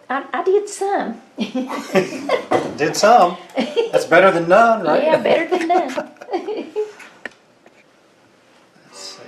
I did some. Did some. That's better than none, right? Yeah, better than none. Let's see.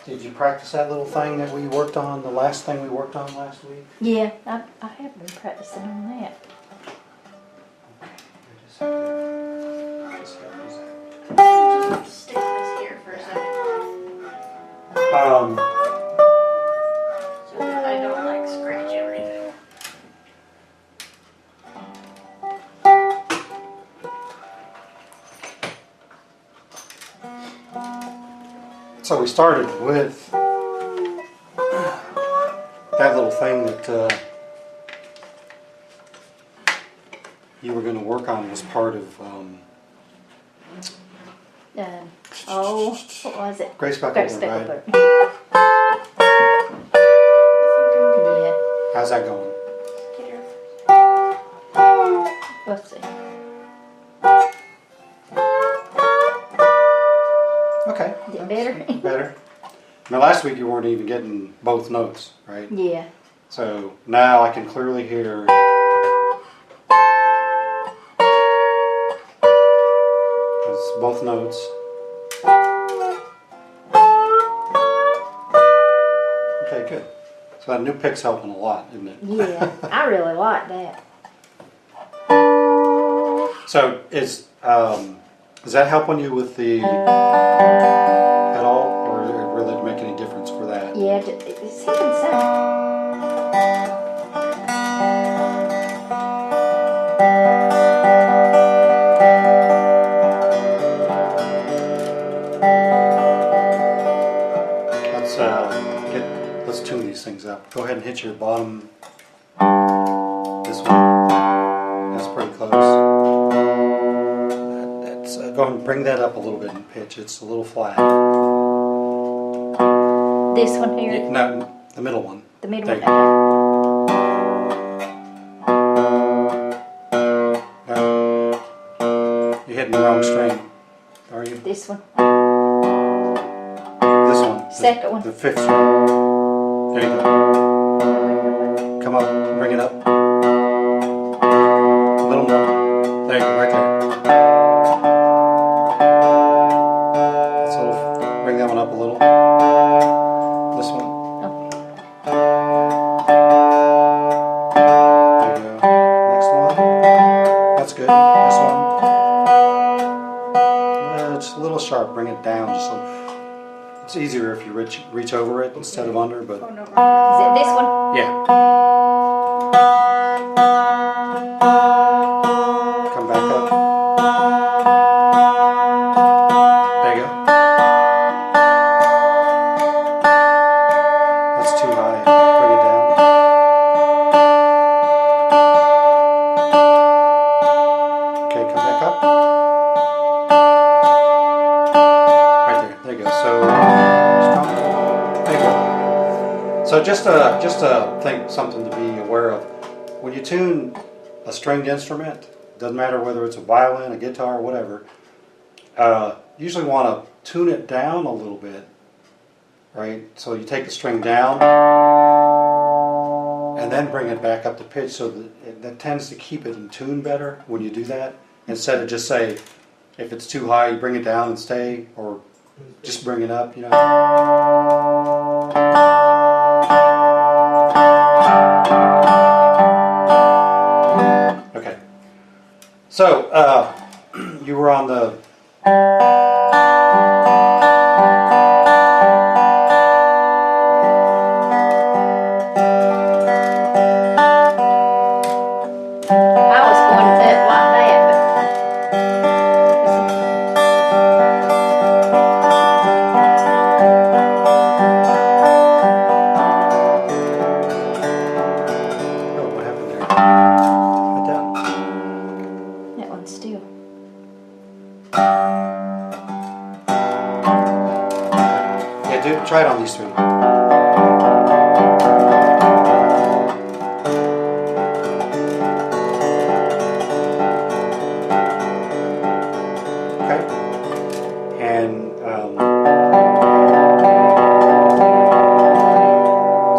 Did you practice that little thing that we worked on, the last thing we worked on last week? Yeah, I have been practicing on that. Just stick this here for a second. So that I don't like scratch everything. So we started with that little thing that you were going to work on was part of Oh, what was it? Gray Speckle, Gray right? Speckle. Yeah. How's that going? Get her. Let's see. Okay. Is it better? Better. Now last week you weren't even getting both notes, right? Yeah. So now I can clearly hear. That's both notes. Okay, good. So that new pick's helping a lot, isn't it? Yeah, I really like that. So is that helping you with the at all, or it really make any difference for that? Yeah, it's helping some. Let's tune these things up. Go ahead and hit your bottom. This one. That's pretty close. Go ahead and bring that up a little bit in pitch. It's a little flat. This one here? Yeah, no, the middle one. The middle There one? you go. No. You're hitting the wrong string, are you? This one? This one. Second one. The fifth string. There you go. Come up, bring it up. A little more. There you go, right there. That's a little, bring that one up a little. This one. There you go. Next one. That's good. This one. It's a little sharp. Bring it down just a little. It's easier if you reach over it instead of under, but Is it this one? yeah. Come back up. There you go. That's too high. Bring it down. Okay, come back up. Right there. There you go. So strong. There you go. So just something to be aware of. When you tune a stringed instrument, doesn't matter whether it's a violin, a guitar, whatever, usually want to tune it down a little bit, right? So you take the string down and then bring it back up to pitch, so that tends to keep it in tune better when you do that, instead of just say, if it's too high, you bring it down and stay, or just bring it up, you know. Okay. So, you were on the... I was going up like that, Oh, what happened there? Right down. but that one's still. So try it on these three. Okay. And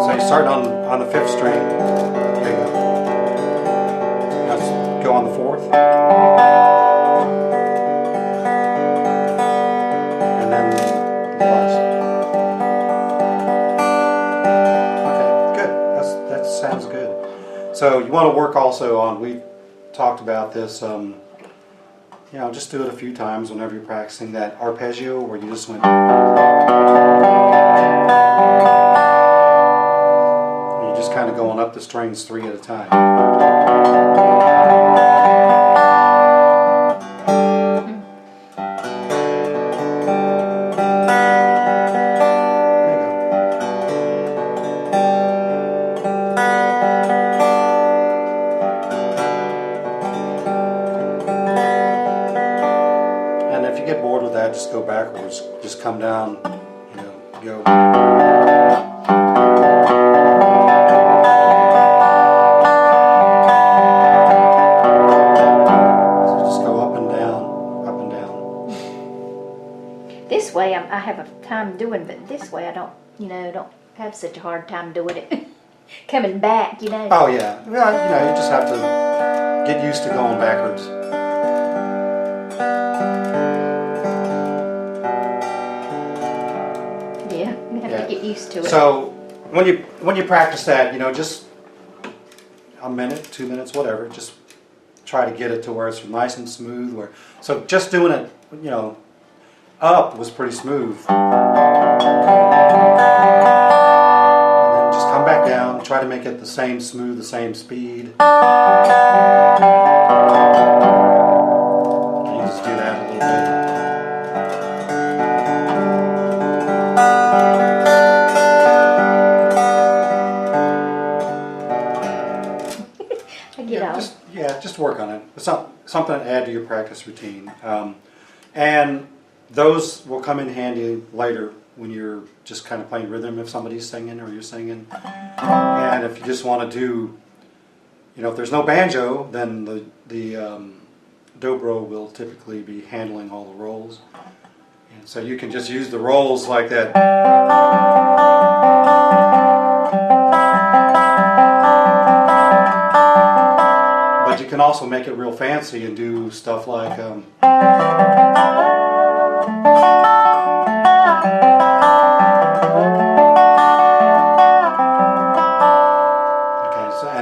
so you start on the 5th string. There you go. Now let's go on the 4th. And then the last. Okay, good. That sounds good. So you want to work also on, we talked about this, you know, just do it a few times whenever you're practicing that arpeggio where you just went. And you're just kind of going up the strings 3 at a time. And if you get bored with that, just go backwards. Just come down, you know, go. So just go up and down, up and down. This way I have a time doing, but this way I don't, you know, don't have such a hard time doing it. Coming back, you know. Oh yeah, well, you know, you just have to get used to going backwards. Yeah, you have to get used to it. So when you practice that, you know, just a minute, 2 minutes, whatever, just try to get it to where it's nice and smooth. So just doing it, you know, up was pretty smooth. And then just come back down, try to make it the same smooth, the same speed. You just do that a little bit. I get off. Just work on it. It's something to add to your practice routine. And those will come in handy later when you're just kind of playing rhythm if somebody's singing or you're singing. And if you just want to do, you know, if there's no banjo, then the dobro will typically be handling all the rolls. And so you can just use the rolls like that. But you can also make it real fancy and do stuff like and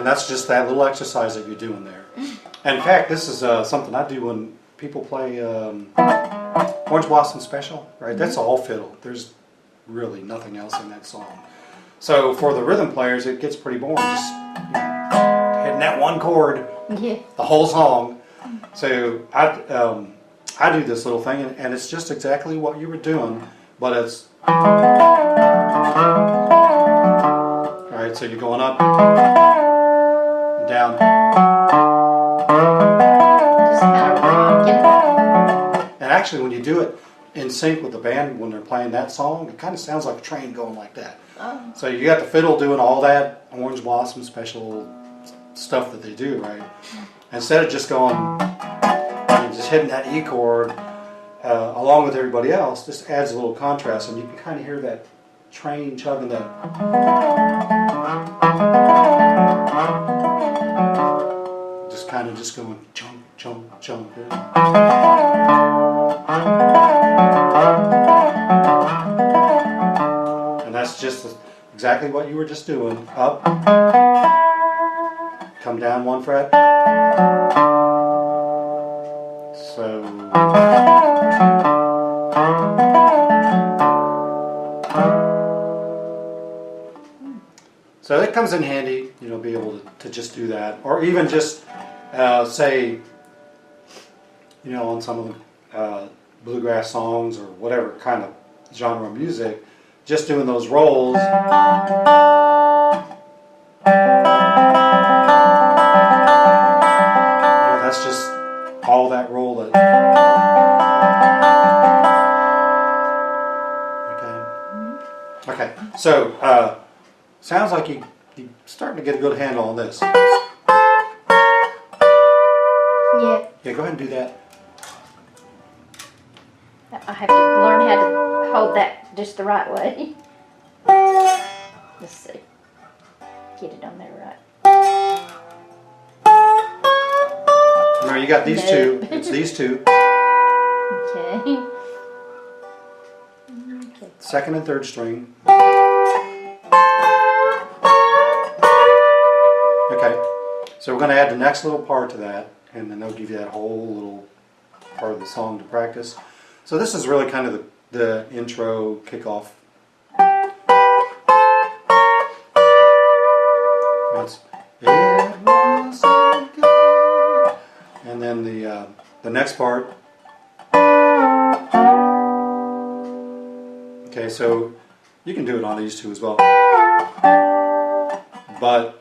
that's just that little exercise that you're doing there. And in fact, this is something I do when people play Orange Blossom Special, right? That's all fiddle. There's really nothing else in that song. So for the rhythm players, it gets pretty boring just hitting that one chord the whole song. So I do this little thing, and it's just exactly what you were doing, but it's right. So you're going up, and down. Just kind of rocking. And actually, when you do it in sync with the band when they're playing that song, it kind of sounds like a train going like that. Oh. So you got the fiddle doing all that Orange Blossom Special stuff that they do, right? Instead of just going, just hitting that E chord along with everybody else, just adds a little contrast, and you can kind of hear that train chugging that. Just kind of just going chunk, chunk, chunk. And that's just exactly what you were just doing. Up, come down one fret. So that comes in handy, you know, be able to just do that, or even just say, you know, on some of the bluegrass songs or whatever kind of genre of music, just doing those rolls. You know, that's just all that roll that. Okay. Okay, so sounds like you're starting to get a good handle on this. Yeah. Yeah, go ahead and do that. I have to learn how to hold that just the right way. Let's see. Get it on there right. Remember, you got these two. It's these two. Okay. Okay. Second and third string. Okay, so we're going to add the next little part to that, and then they'll give you that whole little part of the song to practice. So this is really kind of the intro kickoff. It's, it was so good. And then the next part. Okay, so you can do it on these two as well. But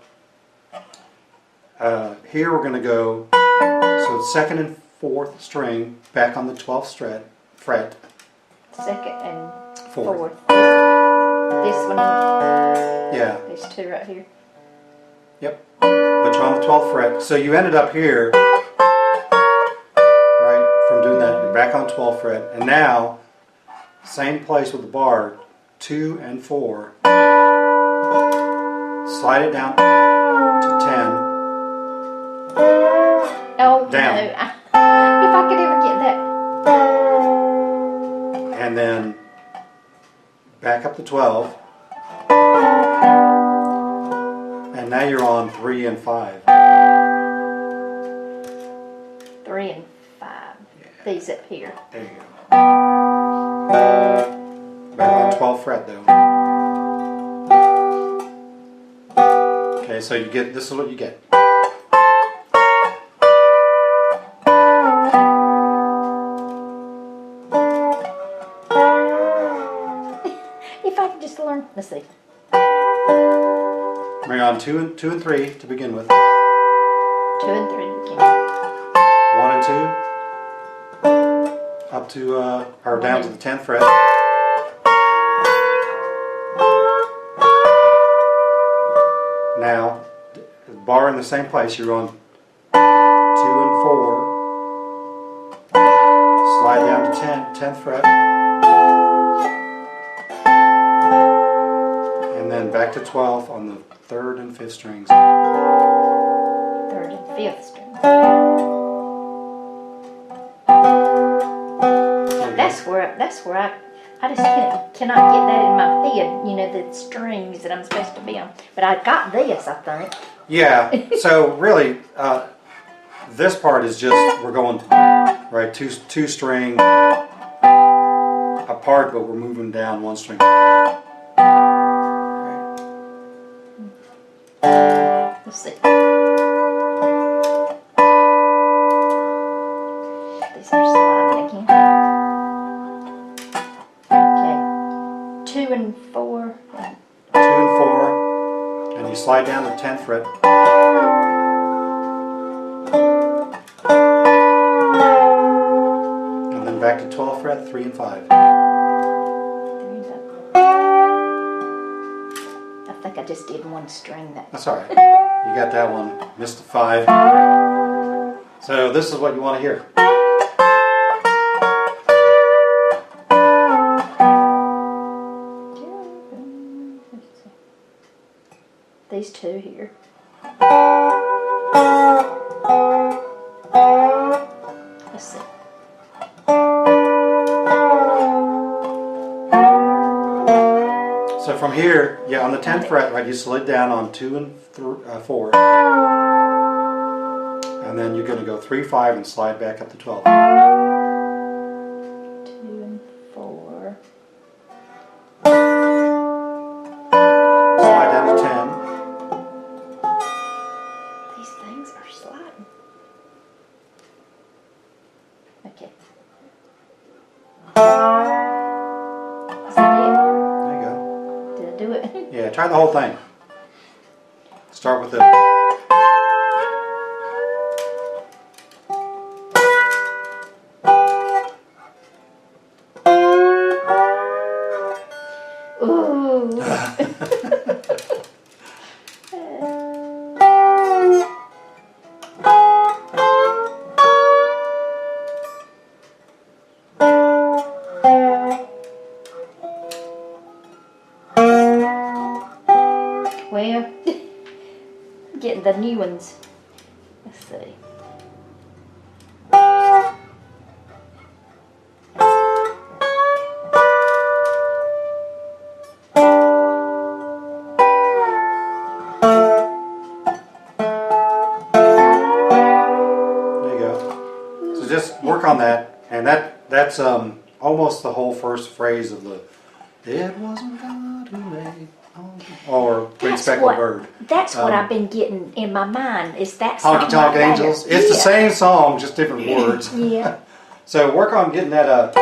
here we're going to go, so second and fourth string back on the 12th fret. Second and Fourth. fourth. This one. Yeah. There's two right here. Yep. But you're on the 12th fret. So you ended up here, right, from doing that. You're back on the 12th fret. And now, same place with the bar, 2 and 4. Slide it down to 10. Oh, Down. no. If I could ever get that. And then back up to 12. And now you're on 3 and 5. 3 and 5. These up here. There you go. Back on 12th fret though. Okay, so you get, this is what you get. If I could just learn. Let's see. We're on 2 and 3 to begin with. 2 and 3. Okay. 1 and 2. Up to, or down to the 10th fret. Now, the bar in the same place, you're on 2 and 4. Slide down to 10th fret. And then back to 12 on the 3rd and 5th strings. 3rd and 5th string. That's where I just cannot get that in my head, you know, the strings that I'm supposed to be on. But I got this, I think. Yeah, so really, this part is just, we're going, right, two string apart, but we're moving down one string. Let's see. These are sliding again. Okay. 2 and 4. 2 and 4, and you slide down the 10th fret. And then back to 12th fret, 3 and 5. I think I just did one string that. That's alright. You got that one. Missed the 5. So this is what you want to hear. These two here. Let's see. So from here, yeah, on the 10th fret, right, you slid down on 2 and 4. And then you're going to go 3, 5 and slide back up to 12. 2 and 4. Slide down to 10. These things are sliding. Okay. Is that There you go. it? Did I do it? Yeah, try the whole thing. Start with the... Ooh. Well, getting the new ones. Let's see. There you go. So just work on that, and that's almost the whole first phrase of the "It wasn't God who made," or "Great Speckled Bird." That's what I've been getting in my mind. Is that song Honky Tonk right there. Angels. It's the same song, just different words. Yeah. So work on getting that up.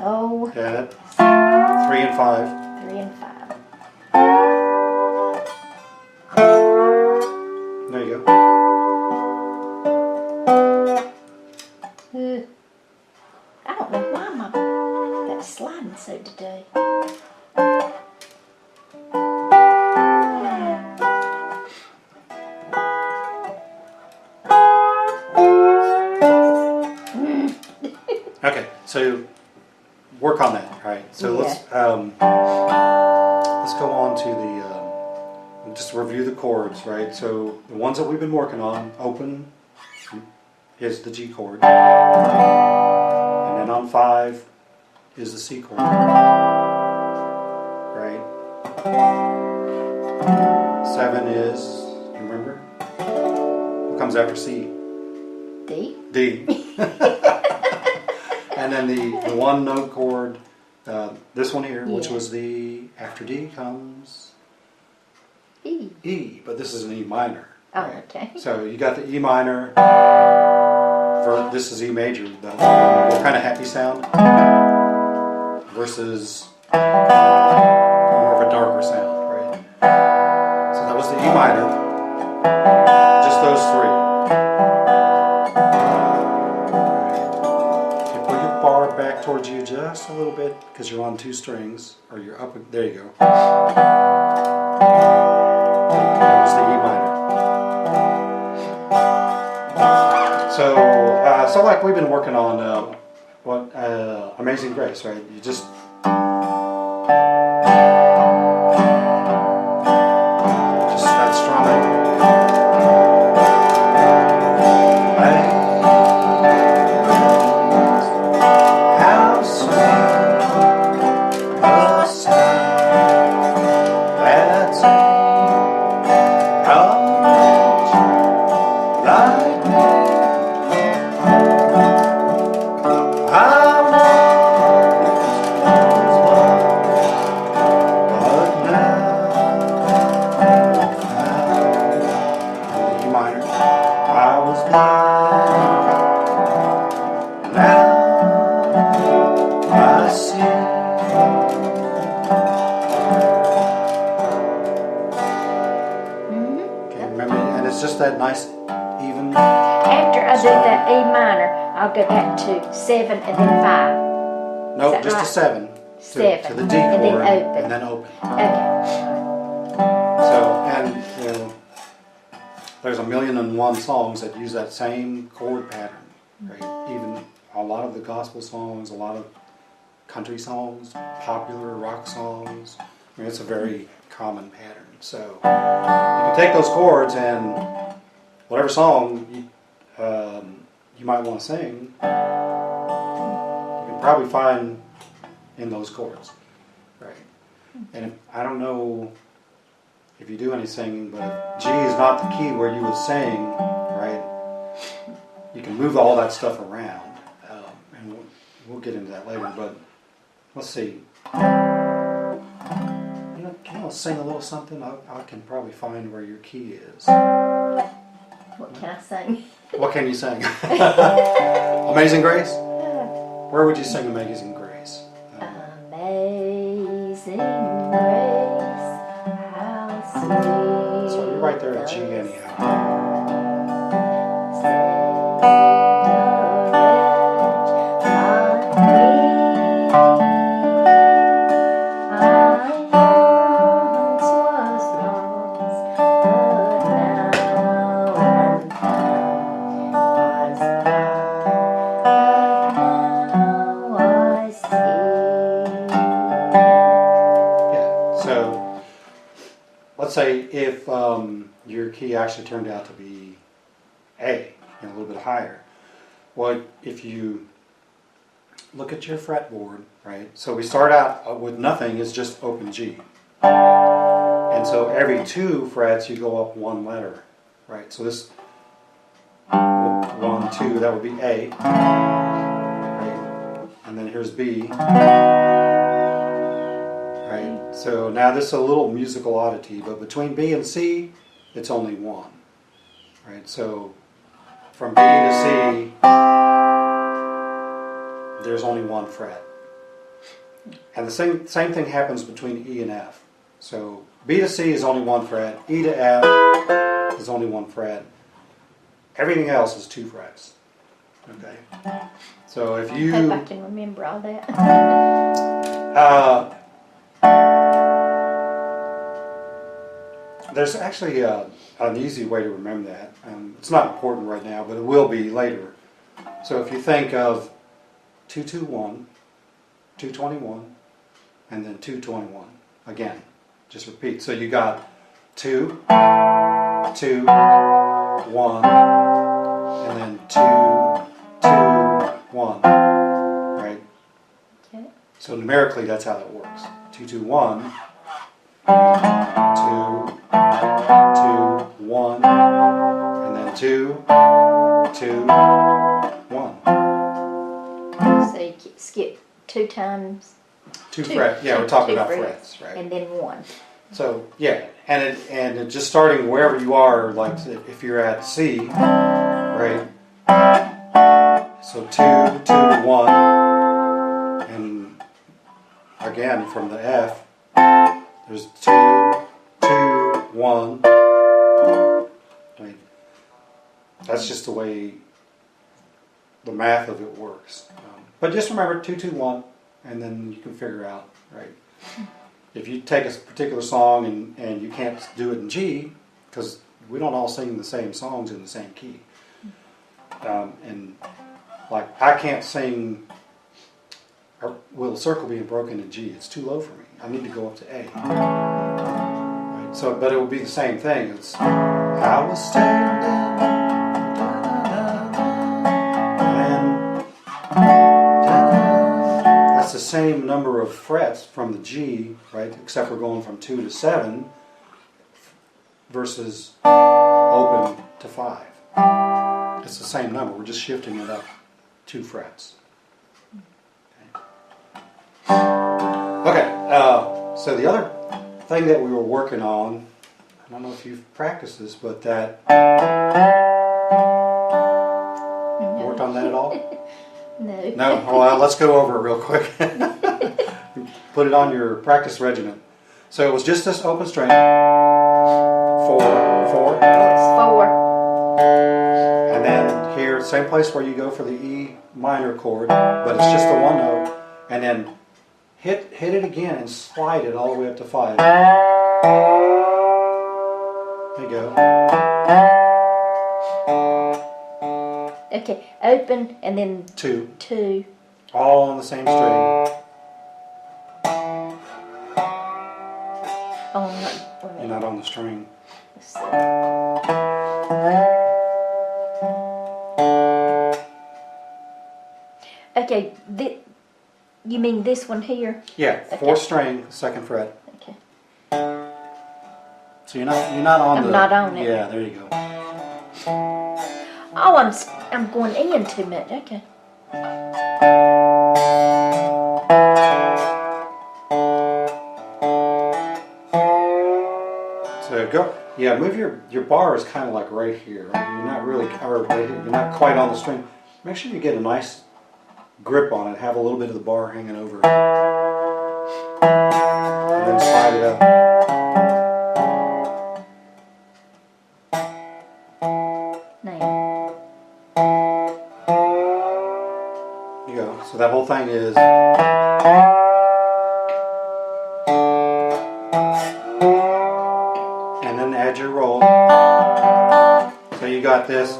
Oh. Yeah, 3 and 5. 3 and 5. There you go. I don't know why that's sliding so today. Okay, so work on that. All right. So let's go on to the just review the chords. Right. So the ones that we've been working on, open is the G chord, and then on 5 is the C chord. Right. 7 is, you remember? What comes after C? D. D. And then the one note chord, this one here, which was the, after D comes E. E, but this is an E minor. Oh, right? okay. So you got the E minor, this is E major, the more kind of happy sound, versus more of a darker sound, right? So that was the E minor, just those 3. Bar back towards you just a little bit because you're on 2 strings, or you're up. There you go. That was the E minor. So like we've been working on Amazing Grace, right? You just that strumming. That nice even. After I do that E minor, I'll go back to 7 and then 5. No, just right? a 7. 7. To the D chord. And then open. And then open. Okay. So, and there's 1,000,001 songs that use that same chord pattern, right? Even a lot of the gospel songs, a lot of country songs, popular rock songs. I mean, it's a very common pattern. So you can take those chords and whatever song you might want to sing, you can probably find in those chords, right? And if, I don't know if you do any singing, but if G is not the key where you would sing, right? You can move all that stuff around, and we'll get into that later. But let's see. Can I sing a little something? I can probably find where your key is. What can I sing? What can you sing? Amazing Grace? Where would you sing Amazing Grace? Amazing Amazing grace, how sweet. So you're right there at G anyhow. Let's say if your key actually turned out to be A, and a little bit higher. Well, if you look at your fretboard, right? So we start out with nothing, it's just open G. And so every 2 frets you go up 1 letter, right? So this 1, 2, that would be A, right? And then here's B. So now this is a little musical oddity, but between B and C, it's only 1. Right? So from B to C, there's only 1 fret. And the same thing happens between E and F. So B to C is only 1 fret, E to F is only 1 fret. Everything else is 2 frets. Okay. So if you... I hope I can remember all that. There's actually an easy way to remember that. It's not important right now, but it will be later. So if you think of 221, 221, and then 221, again, just repeat. So you got 2, 2, 1, and then 2, 2, 1, right? Okay. So numerically, that's how that works. 2, 2, 1. 2, 2, 1, and then 2, 2, 1. So you skip 2 times. 2 frets. Yeah, we're talking about frets, right? And then 1. So yeah, and it just starting wherever you are, like if you're at C, right? So 2, 2, 1, and again from the F. There's 2, 2, 1. Right. That's just the way the math of it works. But just remember 2, 2, 1, and then you can figure out, right? If you take a particular song and you can't do it in G, because we don't all sing the same songs in the same key. And like I can't sing Will the Circle Be Broken in G. It's too low for me. I need to go up to A. Right? So, but it would be the same thing. It's I was standing, and that's the same number of frets from the G, right? Except we're going from 2 to 7 versus open to 5. It's the same number. We're just shifting it up 2 frets. Okay, so the other thing that we were working on, I don't know if you've practiced this, but that... You worked on that at all? No. No? Oh, well, let's go over it real quick. Put it on your practice regimen. So it was just this open string. 4, 4. It's 4. And then here, same place where you go for the E minor chord, but it's just the 1 note. And then hit it again and slide it all the way up to 5. There you go. Okay, open and then 2. 2. All on the same string. Oh, not, wait a You're minute. not on the string. Let's see. Okay, you mean this one here? Yeah, 4th string, 2nd fret. Okay. So you're not on I'm the... not on it. Yeah, there you go. Oh, I'm going in too much. Okay. So go. Yeah, move your bar is kind of like right here. You're not really, or right here, you're not quite on the string. Make sure you get a nice grip on it. Have a little bit of the bar hanging over it. is and then add your roll. So you got this.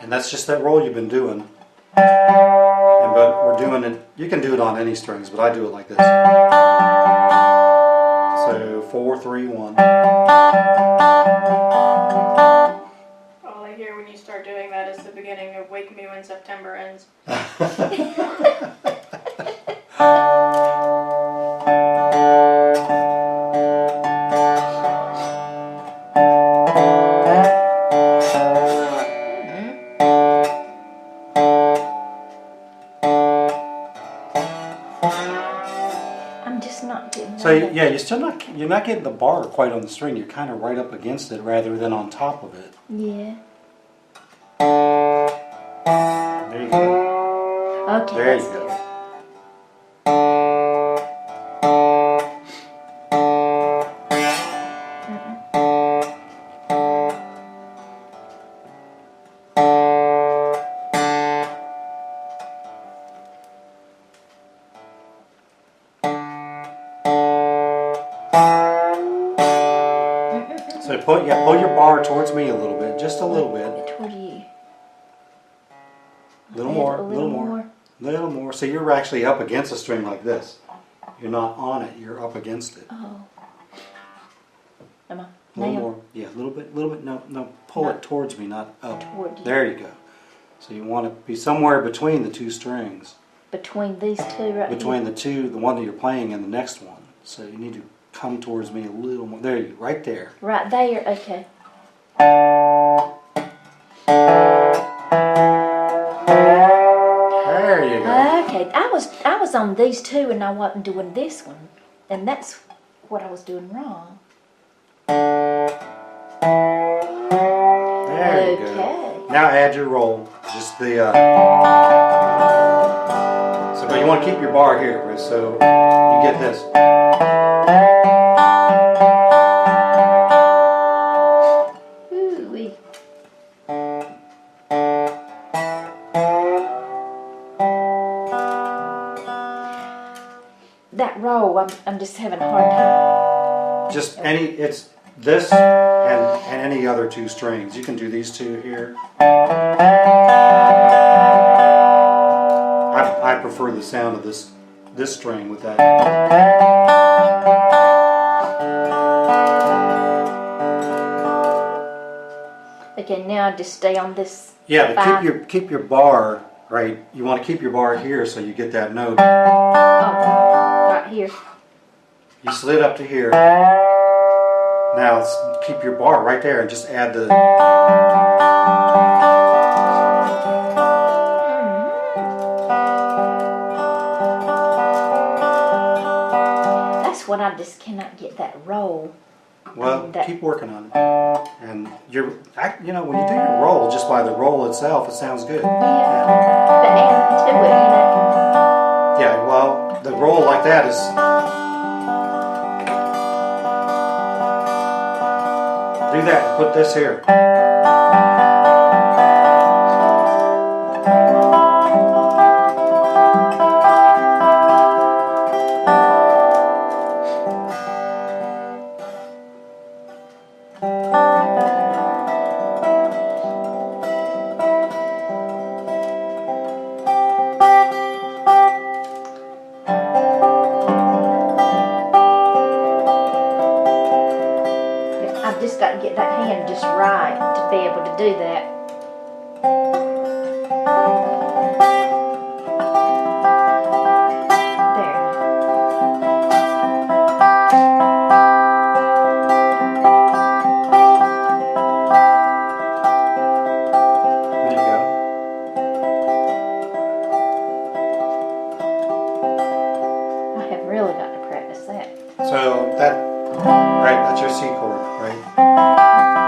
And that's just that roll you've been doing. But we're doing it, you can do it on any strings, but I do it like this. So 4, 3, 1. All I hear when you start doing that is the beginning of Wake Me When September Ends. I'm just not getting So yeah, you're not getting the bar quite on the string. You're kind of right up against it rather than on top of it. Yeah. There you go. Okay. There you that's go. good. So pull your bar towards me a little bit, just a little bit. Toward you. A little more, A little more. little more. So you're actually up against a string like this. You're not on it, you're up against it. Oh. Am I? A little Now? more. Yeah, a little bit. No, pull it towards me, not up. Toward you. There you go. So you want to be somewhere between the two strings. Between these two right Between here? the two, the one that you're playing and the next one. So you need to come towards me a little more. There you go, right there. Right there, okay. There you go. Okay, I was on these two and I wasn't doing this one. And that's what I was doing wrong. There you Okay. go. Now add your roll. Just the so, but you want to keep your bar here, right? So you get this. Ooh-wee. That roll, I'm just having a hard time. Just it's this and any other two strings. You can do these two here. I prefer the sound of this string with that. Okay, now just stay on this. Yeah, but five. keep your bar right. You want to keep your bar here so you get that note. Oh, right here. You slid up to here. Now keep your bar right there and just add the. That's what I just cannot get that roll. Well, That- keep working on it. And when you do your roll, just by the roll itself, it sounds good. Yeah. But add to it, Yeah, well, the roll like that is. Do that and put this here. I've just got to get that hand just right to be able to do that. There. There you go. I have really got to practice that. So that's your C chord, right?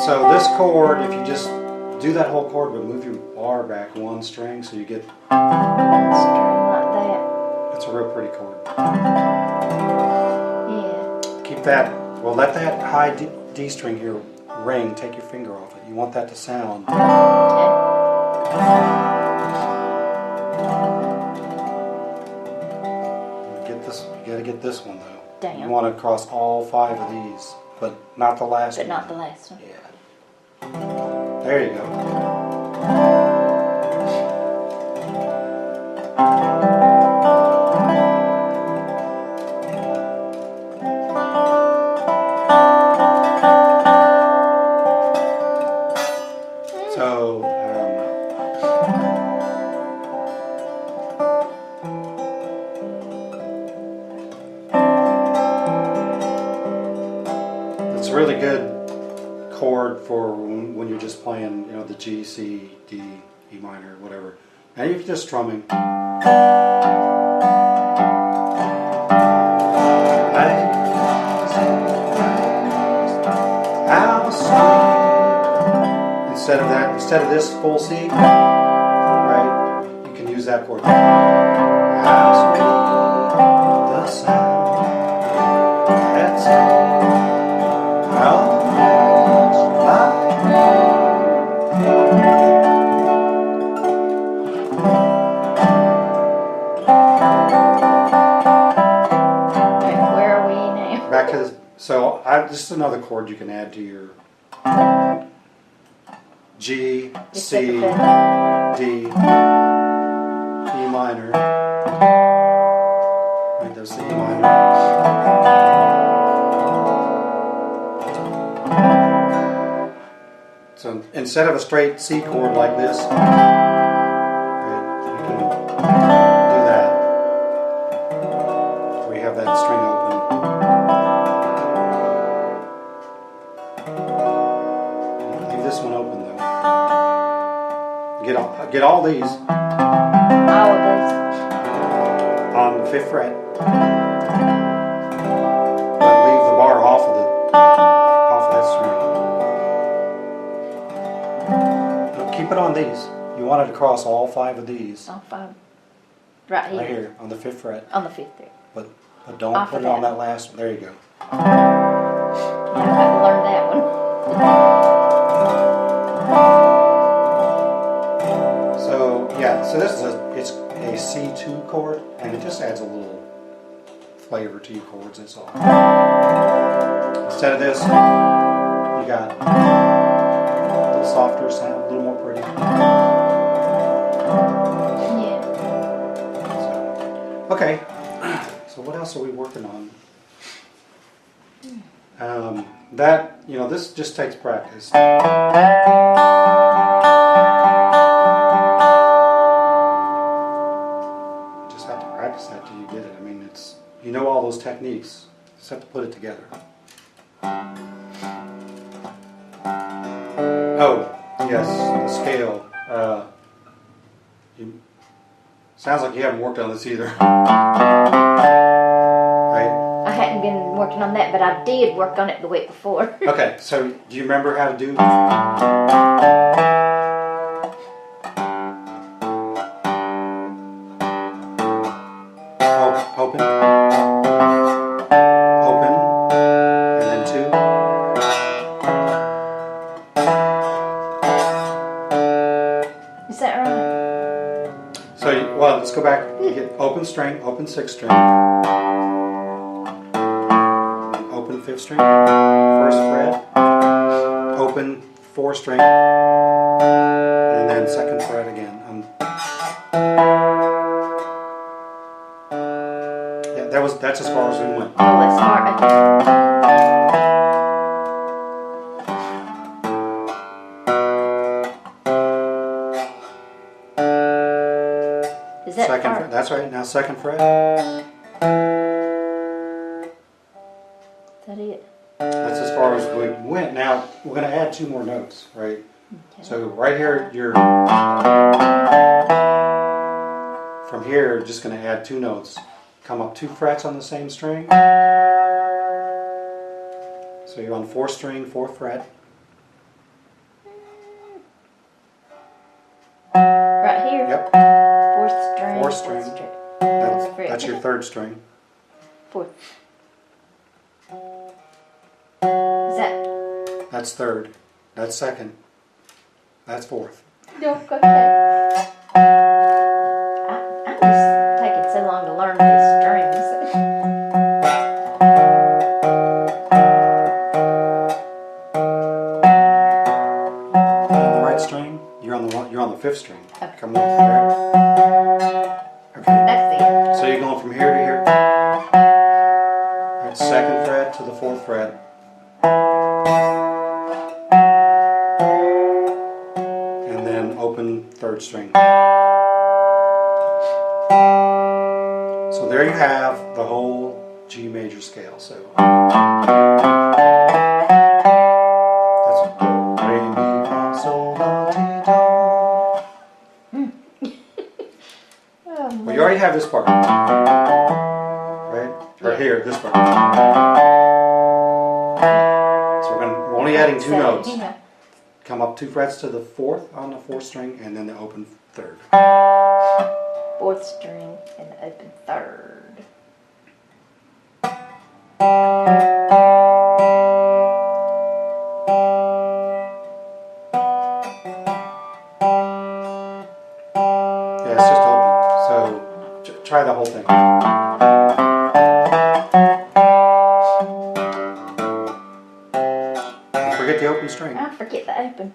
So this chord, if you just do that whole chord, but move your bar back one string, so you get. String like that. It's a real pretty chord. keep that, well, let that high D string here ring, take your finger off it. You want that to sound. Get this, you gotta get this one though. Damn. You want to cross all 5 of these, but not the last one. But not the last one. Yeah. There you go. So, it's a really good chord for when you're just playing, you know, the G, C, D, E minor, whatever. And you're just strumming. Instead of that, instead of this full C, right, you can use that chord. How sweet the sound that sings, how much Where are we now? back to this. So this is another chord you can add to your G, C, D, E minor. Right, there's the E minor. So instead of a straight C chord like this, right, you can do that. Where you have that string open. Leave this one open though. Get all these All of these. on the 5th fret, but leave the bar off of that string. No, keep it on these. You want it to cross all 5 of these All 5. Right here. right here on the 5th fret, On the 5th there. but don't Off put of it on that. that last one. There you go. Yeah, I've got to learn that one. So yeah, so this is it's a C2 chord, and it just adds a little flavor to your chords. That's all. Instead of this, you got a little softer sound, a little more pretty. Yeah. So, okay. So what else are we working on? That, you know, this just takes practice. Just have to practice that till you get it. I mean, it's, you know, all those techniques. Just have to put it together. Oh, yes, the scale. Sounds like you haven't worked on this either. Right? I hadn't been working on that, but I did work on it the week before. Okay, so do you remember how to do? Open, open, and then 2. Is that right? So, well, let's go back. You get open string, open 6th string, open 5th string, 1st fret, open 4th string, and then 2nd fret again. Yeah, that's as far as we went. Oh, that's smart. Is that 2nd far? fret. That's right. Now 2nd fret. Is that it? That's as far as we went. Now we're going to add 2 more notes, right? Okay. So right here, from here, you're just going to add 2 notes. Come up 2 frets on the same string. So you're on 4th string, 4th fret. Right here? Yep. 4th string. 4th string. Fourth fret. That's your 3rd string. 4th. That's third. That's second. That's fourth. No, go ahead. I'm just taking so long to learn these strings. The right string. You're on the one. You're on the fifth string. Okay. Come on there. Okay. That's it. So you're going from here to here. Right, second fret to the fourth fret. And then open third string. So there you have the whole G major scale. So that's re mi fa sol la ti do. Oh, Well, you already have this part, right? Or here, this part. So we're only adding two notes. You know, Come up 2 frets to the fourth on the fourth string, and then the open third. fourth string and the open third. Yeah, it's just open. So try the whole thing. Don't forget the open string. I forget the open.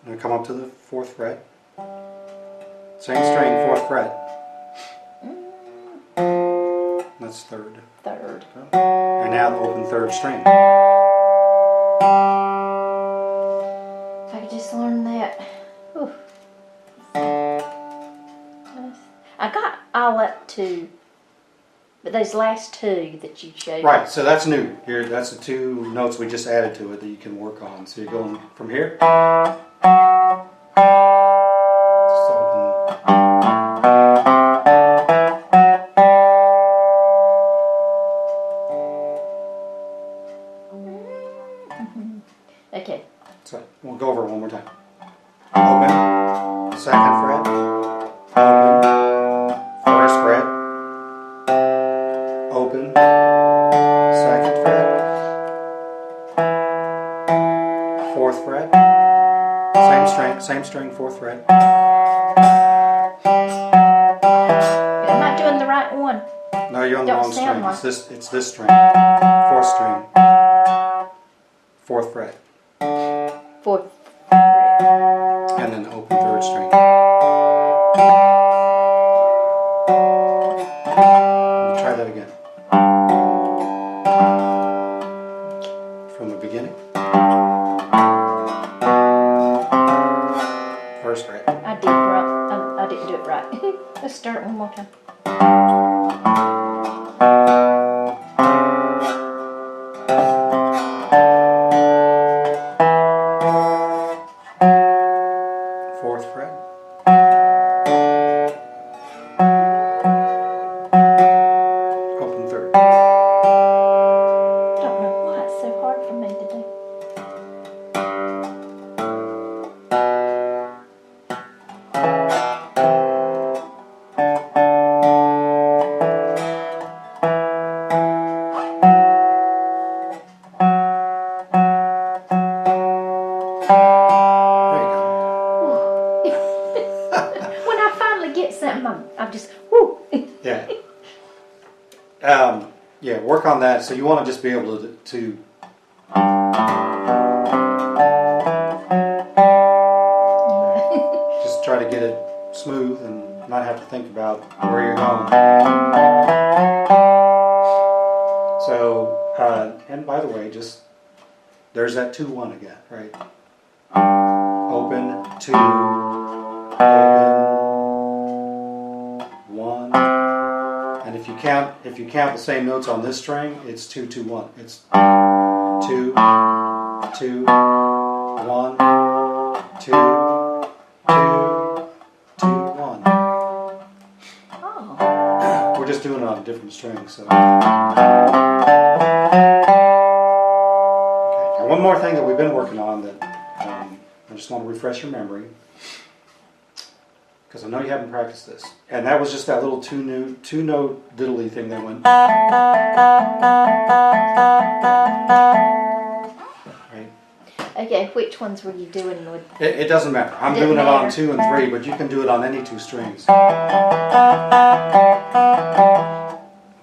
And come up to the fourth fret. Same string, fourth fret. That's third. Third. And now the open third string. If I could just learn that. Whew. I got all up to, but those last two that you showed. Right, so that's new. Here, that's the 2 notes we just added to it that you can work on. So you're going from here. Just open. Okay. So we'll go over it one more time. Open, second fret, open, first fret, open, second fret, fourth fret, same string, fourth fret. Am I doing the right one? No, you're on the Don't wrong sound string. like- It's this string, fourth string, fourth fret, Fourth. and then open third string. Try that again. From the beginning. First fret. I did wrong. I didn't do it right. Let's start one more time. Fourth fret. Open third. I don't know why it's so hard for me to do. There you go. When I finally get something, I'm just, whoo. Yeah. Yeah, work on that. So you want to just be able to just try to get it smooth and not have to think about where you're going. So, and by the way, just there's that 2-1 again, right? Open, 2, open, 1. And if you count the same notes on this string, it's 2, 2, 1. It's 2, 2, 1, 2, 2, 2, 1. Oh. We're just doing it on a different string, so. Okay, and one more thing that we've been working on that I just want to refresh your memory. because I know you haven't practiced this. And that was just that little two-note diddly thing that went. Right? Okay, which ones were you doing with? It doesn't matter. I'm Didn't doing it on matter. 2 and 3, but you can do it on any 2 strings.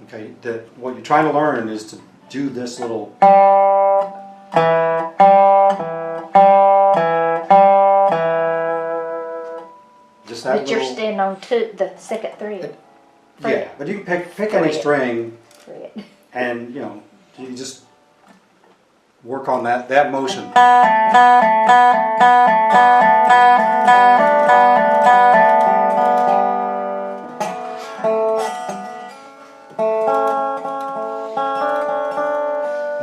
Okay, what you're trying to learn is to do this little. Just that But you're little. standing on the second thread. Yeah, but you can pick any string, Thread. and you just work on that motion.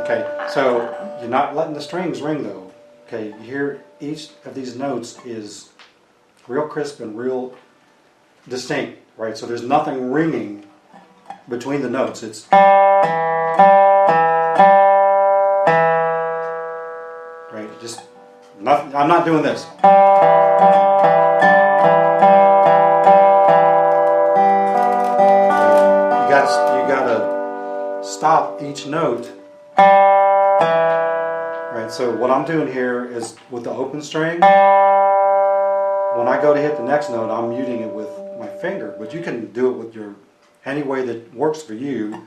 Okay, so you're not letting the strings ring though. Okay, you hear each of these notes is real crisp and real distinct, right? So there's nothing ringing between the notes. It's right, just nothing. I'm not doing this. You gotta stop each note. Right, so what I'm doing here is with the open string, when I go to hit the next note, I'm muting it with my finger, but you can do it with any way that works for you,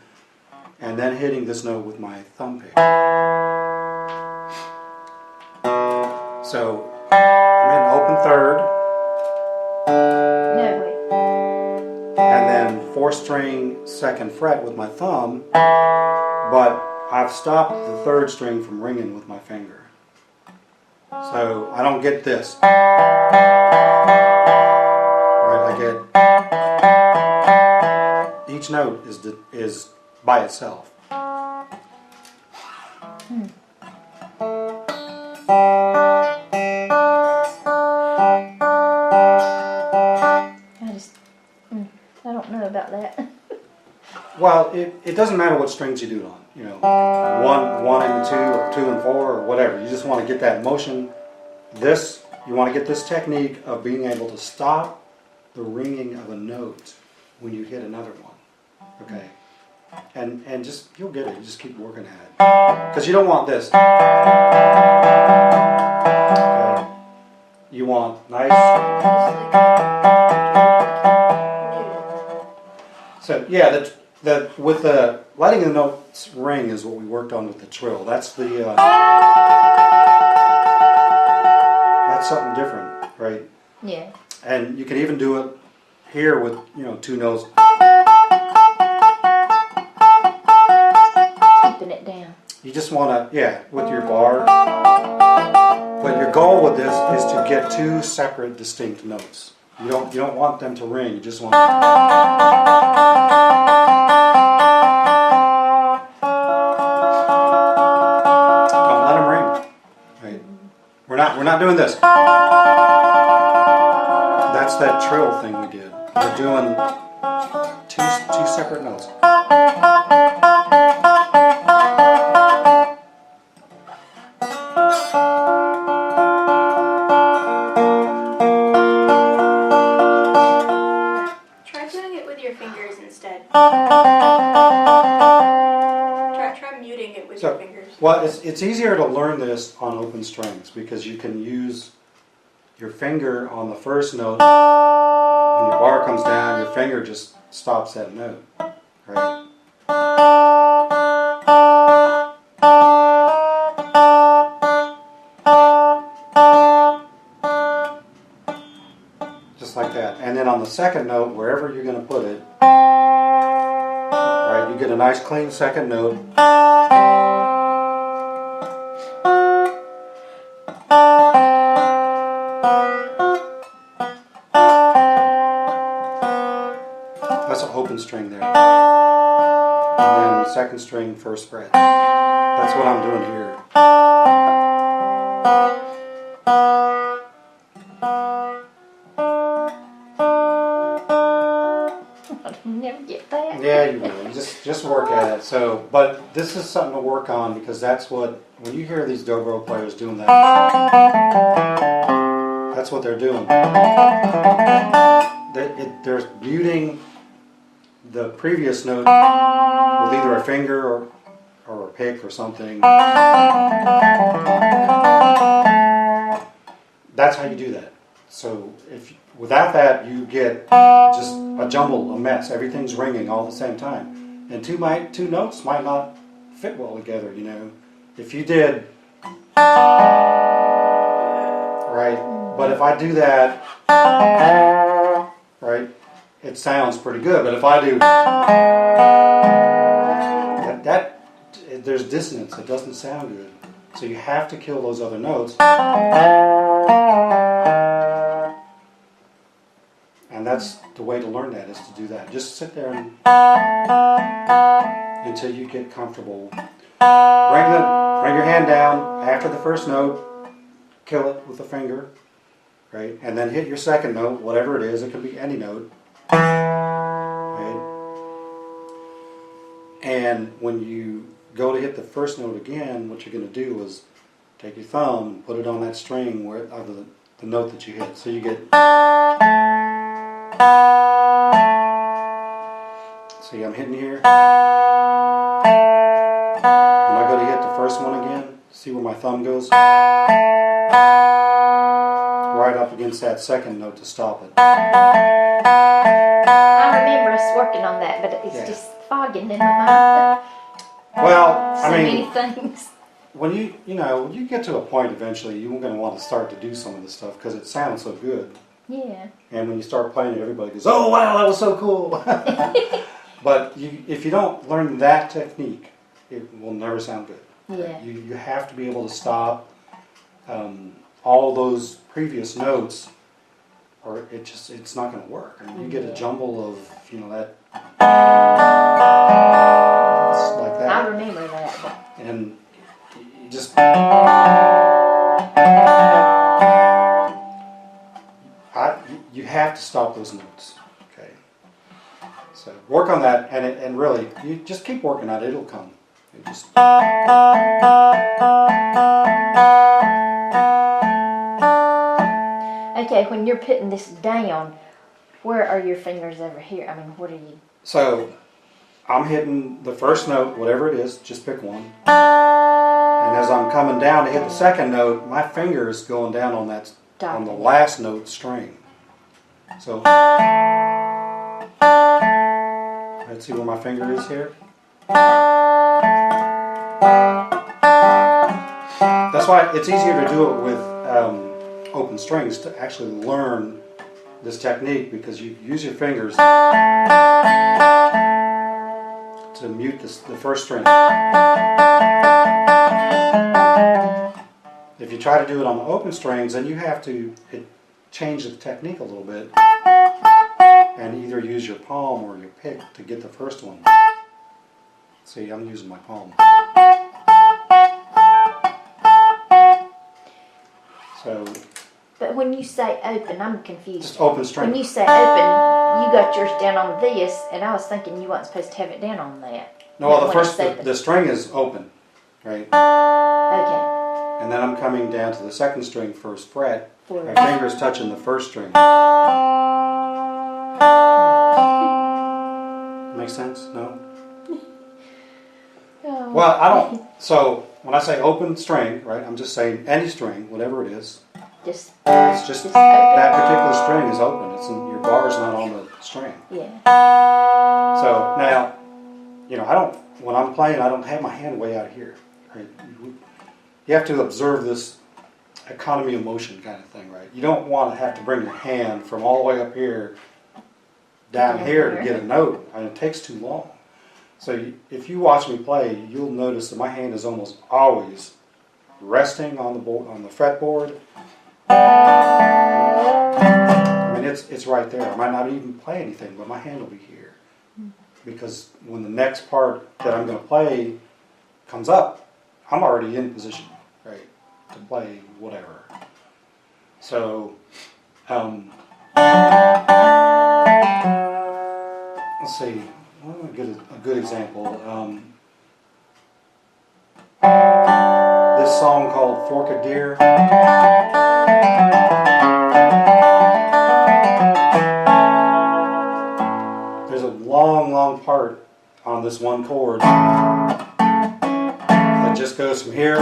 and then hitting this note with my thumb pick. So I'm in open third, No, wait. and then 4th string 2nd fret with my thumb, but I've stopped the 3rd string from ringing with my finger. So I don't get this. Right, I get each note is by itself. I don't know about that. Well, it doesn't matter what strings you do it on. 1 and 2 or 2 and 4 or whatever. You just want to get that motion. You want to get this technique of being able to stop the ringing of a note when you hit another one. Okay? And just, you'll get it. You just keep working at it. Because you don't want this. Okay? You want nice. So, yeah, with the letting the notes ring is what we worked on with the trill. That's something different, right? Yeah. And you can even do it here with 2 notes. Keeping it down. You just want to, with your bar. But your goal with this is to get 2 separate, distinct notes. You don't want them to ring. You just want. Don't let them ring. Right? We're not doing this. That's that trill thing we did. We're doing two separate notes. Try doing it with your fingers instead. Try muting it with your fingers. Well, it's easier to learn this on open strings because you can use your finger on the first note. When your bar comes down, your finger just stops that note, right? Just like that. And then on the second note, wherever you're going to put it, right, you get a nice clean second note. That's an open string there. And then second string, 1st fret. That's what I'm doing here. I'll never get that. Yeah, you will. You just work at it. So, but this is something to work on because that's what, when you hear these dobro players doing that, That's what they're doing. They're muting the previous note with either a finger or a pick or something. That's how you do that. So without that, you get just a jumble, a mess. Everything's ringing all at the same time, and two notes might not fit well together. You know, if you did right, but if I do that right, it sounds pretty good. But if I do that there's dissonance. It doesn't sound good. So you have to kill those other notes. And that's the way to learn that, is to do that. Just sit there and until you get comfortable. Bring your hand down after the first note, kill it with a finger, right? And then hit your second note, whatever it is. It can be any note. Right? And when you go to hit the first note again, what you're going to do is take your thumb and put it on that string where of the note that you hit. So you get. See, I'm hitting here. When I go to hit the first one again, see where my thumb goes? Right up against that second note to stop it. I remember us working on that, but it's just fogging in my mind. Well, So many things. when you get to a point eventually, you're going to want to start to do some of this stuff because it sounds so good. Yeah. And when you start playing it, everybody goes, "Oh wow, that was so cool!" But if you don't learn that technique, it will never sound good. Yeah. You have to be able to stop all those previous notes, or it's not going to work. I mean, you get a jumble of that. It's like that. I remember that. And you just you have to stop those notes. Okay. So work on that, and really, you just keep working on it. It'll come. It just. Okay, when you're putting this down, where are your fingers over here? I mean, what are you? So I'm hitting the first note, whatever it is. Just pick one. And as I'm coming down to hit the second note, my finger is going down on that on the last note string. So let's see where my finger is here. That's why it's easier to do it with open strings, to actually learn this technique, because you use your fingers to mute the first string. If you try to do it on the open strings, then you have to change the technique a little bit and either use your palm or your pick to get the first one. See, I'm using my palm. So. But when you say open, I'm confused. Just open string. When you say open, you got yours down on this, and I was thinking you weren't supposed to have it down on that. No, well, the string is open, right? Okay. And then I'm coming down to the second string, first fret. My finger's touching the first string. Make sense? No? Oh. Well, I don't. So when I say open string, right, I'm just saying any string, whatever it is. It's just that particular string is open. Your bar's not on the string. Yeah. So now, when I'm playing, I don't have my hand way out here. Right? You have to observe this economy of motion kind of thing, right? You don't want to have to bring your hand from all the way up here down here to get a note. I mean, it takes too long. So if you watch me play, you'll notice that my hand is almost always resting on the board, on the fretboard. I mean, it's right there. I might not even play anything, but my hand will be here, because when the next part that I'm going to play comes up, I'm already in position, right, to play whatever. So, let's see. Well, a good example. This song called "Forked Deer." on this one chord that just goes from here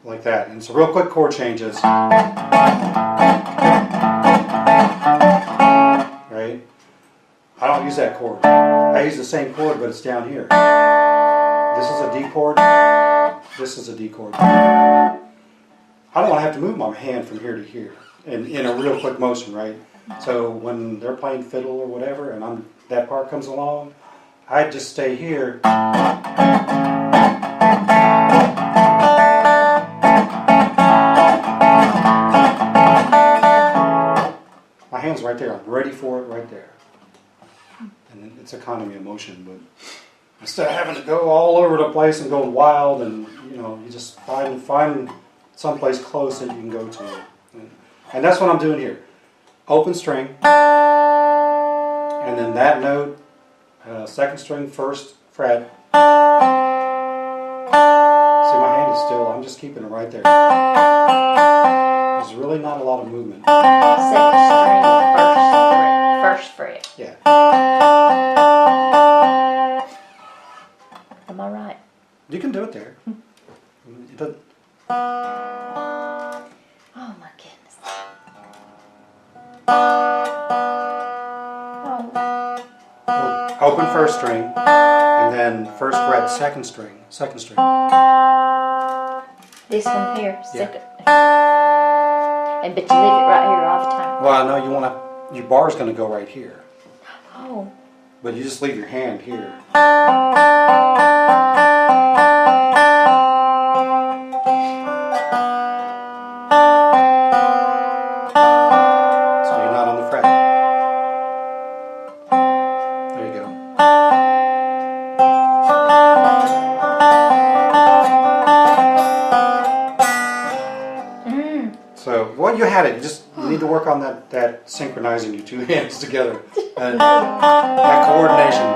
like that. And it's a real quick chord changes. Right? I don't use that chord. I use the same chord, but it's down here. This is a D chord. This is a D chord. I don't want to have to move my hand from here to here in a real quick motion, right? So when they're playing fiddle or whatever, and that part comes along, I just stay here. My hand's right there. I'm ready for it right there. And it's economy of motion, but instead of having to go all over the place and go wild, and you just find someplace close that you can go to. And that's what I'm doing here. Open string, and then that note, second string, first fret. See, my hand is still, I'm just keeping it right there. There's really not a lot of movement. Second string, first fret. Yeah. Am I right? You can do it there. It doesn't. Oh my goodness. Oh. Well, open first string, and then first fret, second string. This one here, Yeah. second. And but you leave it right here all the time. Well, I know your bar's going to go right here, Oh. but you just leave your hand here. So you're not on the fret. There you go. So, well, you had it. You need to work on that synchronizing your two hands together. And that coordination.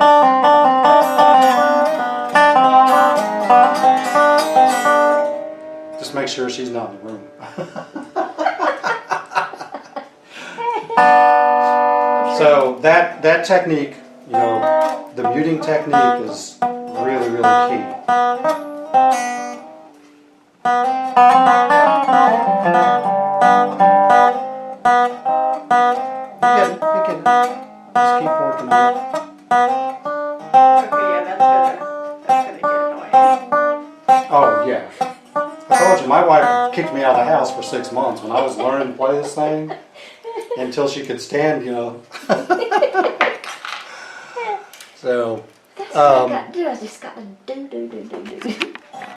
Just make sure she's not in the room. So that technique, the muting technique is really, really key. You're getting it. Just keep working on it. Okay, yeah, that's gonna get annoying. Oh, yeah. I told you, my wife kicked me out of the house for 6 months when I was learning to play this thing until she could stand, So, That's what I got to do. I just got to do.